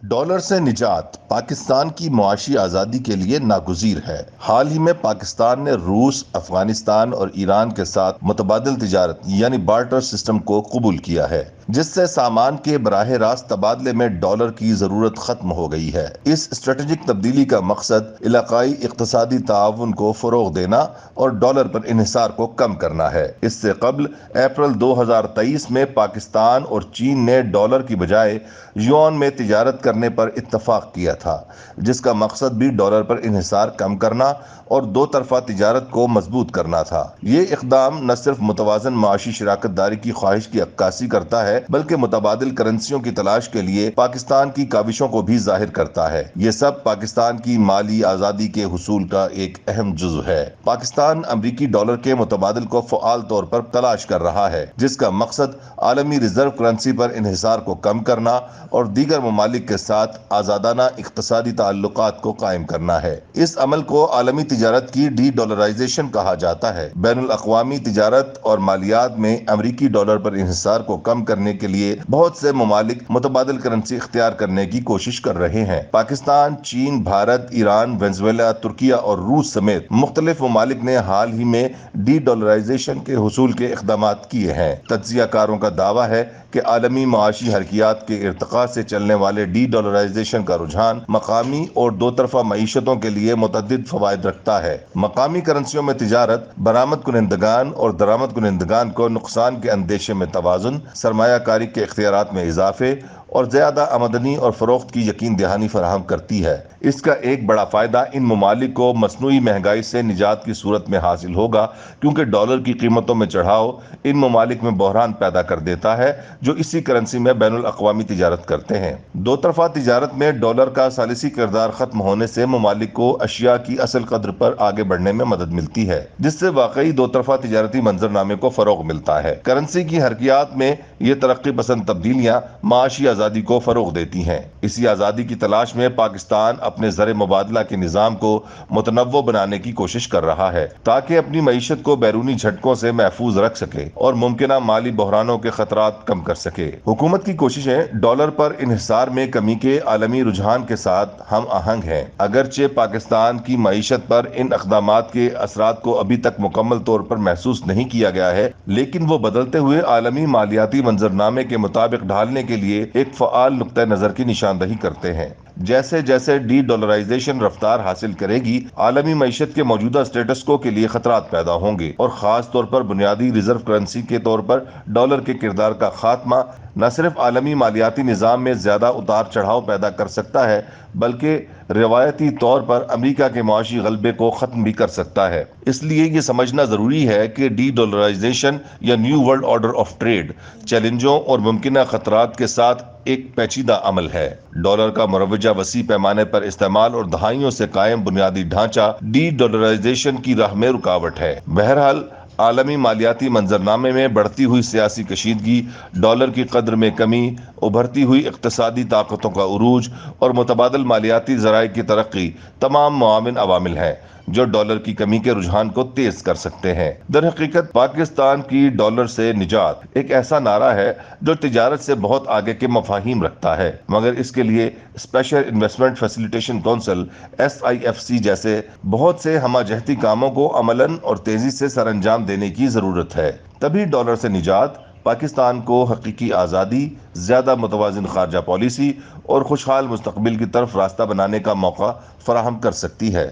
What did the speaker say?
Dollar سے نجات پاکستان کی معاشی آزادی کے لیے ناگزیر ہے۔ حال ہی میں پاکستان نے روس، افغانستان اور ایران کے ساتھ متبادل تجارت یعنی بارٹر سسٹم کو قبول کیا ہے، جس سے سامان کے براہ راست تبادلے میں ڈالر کی ضرورت ختم ہو گئی ہے۔ اس اسٹریٹجک تبدیلی کا مقصد علاقائی اقتصادی تعاون کو فروغ دینا اور ڈالر پر انحصار کو کم کرنا ہے۔ اس سے قبل اپریل 2023 میں پاکستان اور چین نے ڈالر کی بجائے یوان میں تجارت کرنے پر اتفاق کیا تھا، جس کا مقصد بھی ڈالر پر انحصار کم کرنا اور دو طرفہ تجارت کو مضبوط کرنا تھا۔ یہ اقدام نہ صرف متوازن معاشی شراکت داری کی خواہش کی عکاسی کرتا ہے بلکہ متبادل کرنسیوں کی تلاش کے لیے پاکستان کی کاوشوں کو بھی ظاہر کرتا ہے۔ یہ سب پاکستان کی مالی آزادی کے حصول کا ایک اہم جزو ہے۔ پاکستان امریکی ڈالر کے متبادل کو فعال طور پر تلاش کر رہا ہے، جس کا مقصد عالمی ریزرو کرنسی پر انحصار کو کم کرنا اور دیگر ممالک کے ساتھ آزادانہ اقتصادی تعلقات کو قائم کرنا ہے۔ اس عمل کو عالمی تجارت کی ڈی ڈالرائزیشن کہا جاتا ہے۔ بین الاقوامی تجارت اور مالیات میں امریکی ڈالر پر انحصار کو کم کرنے کے لیے بہت سے ممالک متبادل کرنسی اختیار کرنے کی کوشش کر رہے ہیں۔ پاکستان، چین، بھارت، ایران، وینزویلا، ترکیہ اور روس سمیت مختلف ممالک نے حال ہی میں ڈی ڈالرائزیشن کے حصول کے اقدامات کیے ہیں۔ تجزیہ کاروں کا دعویٰ ہے کہ عالمی معاشی حرکیات کے ارتقاء سے چلنے والے ڈی ڈالرائزیشن کا رجحان مقامی اور دو طرفہ معیشتوں کے لیے متعدد فوائد رکھتا ہے۔ مقامی کرنسیوں میں تجارت برآمد کنندگان اور درآمد کنندگان کو نقصان کے اندیشے میں توازن، سرمایہ کاری کے اختیارات میں اضافے اور زیادہ آمدنی اور فروخت کی یقین دہانی فراہم کرتی ہے۔ اس کا ایک بڑا فائدہ ان ممالک کو مصنوعی مہنگائی سے نجات کی صورت میں حاصل ہوگا، کیونکہ ڈالر کی قیمتوں میں چڑھاؤ ان ممالک میں بحران پیدا کر دیتا ہے جو اسی کرنسی میں بین الاقوامی تجارت کرتے ہیں۔ دو طرفہ تجارت میں ڈالر کا ثالثی کردار ختم ہونے سے ممالک کو اشیاء کی اصل قدر پر آگے بڑھنے میں مدد ملتی ہے، جس سے واقعی دو طرفہ تجارتی منظرنامے کو فروغ ملتا ہے۔ کرنسی کی حرکیات میں یہ ترقی پسند تبدیلیاں معاشی آزادی کو فروغ دیتی ہیں۔ اسی آزادی کی تلاش میں پاکستان اپنے زر مبادلہ کے نظام کو متنوع بنانے کی کوشش کر رہا ہے تاکہ اپنی معیشت کو بیرونی جھٹکوں سے محفوظ رکھ سکے اور ممکنہ مالی بحرانوں کے خطرات کم کر سکے۔ حکومت کی کوششیں ڈالر پر انحصار میں کمی کے عالمی رجحان کے ساتھ ہم آہنگ ہیں۔ اگرچہ پاکستان کی معیشت پر ان اقدامات کے اثرات کو ابھی تک مکمل طور پر محسوس نہیں کیا گیا ہے، لیکن وہ بدلتے ہوئے عالمی مالیاتی منظرنامے کے مطابق ڈھالنے کے لیے ایک فعال نقطہ نظر کی نشاندہی کرتے ہیں۔ جیسے جیسے ڈی ڈالرائزیشن رفتار حاصل کرے گی، عالمی معیشت کے موجودہ سٹیٹس کو کے لیے خطرات پیدا ہوں گے اور خاص طور پر بنیادی ریزرو کرنسی کے طور پر ڈالر کے کردار کا خاتمہ نہ صرف عالمی مالیاتی نظام میں زیادہ اتار چڑھاؤ پیدا کر سکتا ہے بلکہ روایتی طور پر امریکہ کے معاشی غلبے کو ختم بھی کر سکتا ہے۔ اس لیے یہ سمجھنا ضروری ہے کہ ڈی ڈالرائزیشن یا new world order of trade چیلنجوں اور ممکنہ خطرات کے ساتھ ایک پیچیدہ عمل ہے۔ ڈالر کا مروجہ وسیع پیمانے پر استعمال اور دہائیوں سے قائم بنیادی ڈھانچہ ڈی ڈالرائزیشن کی راہ میں رکاوٹ ہے۔ بہرحال عالمی مالیاتی منظرنامے میں بڑھتی ہوئی سیاسی کشیدگی، ڈالر کی قدر میں کمی، ابھرتی ہوئی اقتصادی طاقتوں کا عروج اور متبادل مالیاتی ذرائع کی ترقی تمام معاون عوامل ہیں جو ڈالر کی کمی کے رجحان کو تیز کر سکتے ہیں۔ در حقیقت پاکستان کی ڈالر سے نجات ایک ایسا نعرہ ہے جو تجارت سے بہت آگے کے مفاہیم رکھتا ہے، مگر اس کے لیے special investment facilitation council SIFC جیسے بہت سے ہمہ جہتی کاموں کو عملاً اور تیزی سے سر انجام دینے کی ضرورت ہے۔ تبھی ڈالر سے نجات پاکستان کو حقیقی آزادی، زیادہ متوازن خارجہ پالیسی اور خوشحال مستقبل کی طرف راستہ بنانے کا موقع فراہم کر سکتی ہے۔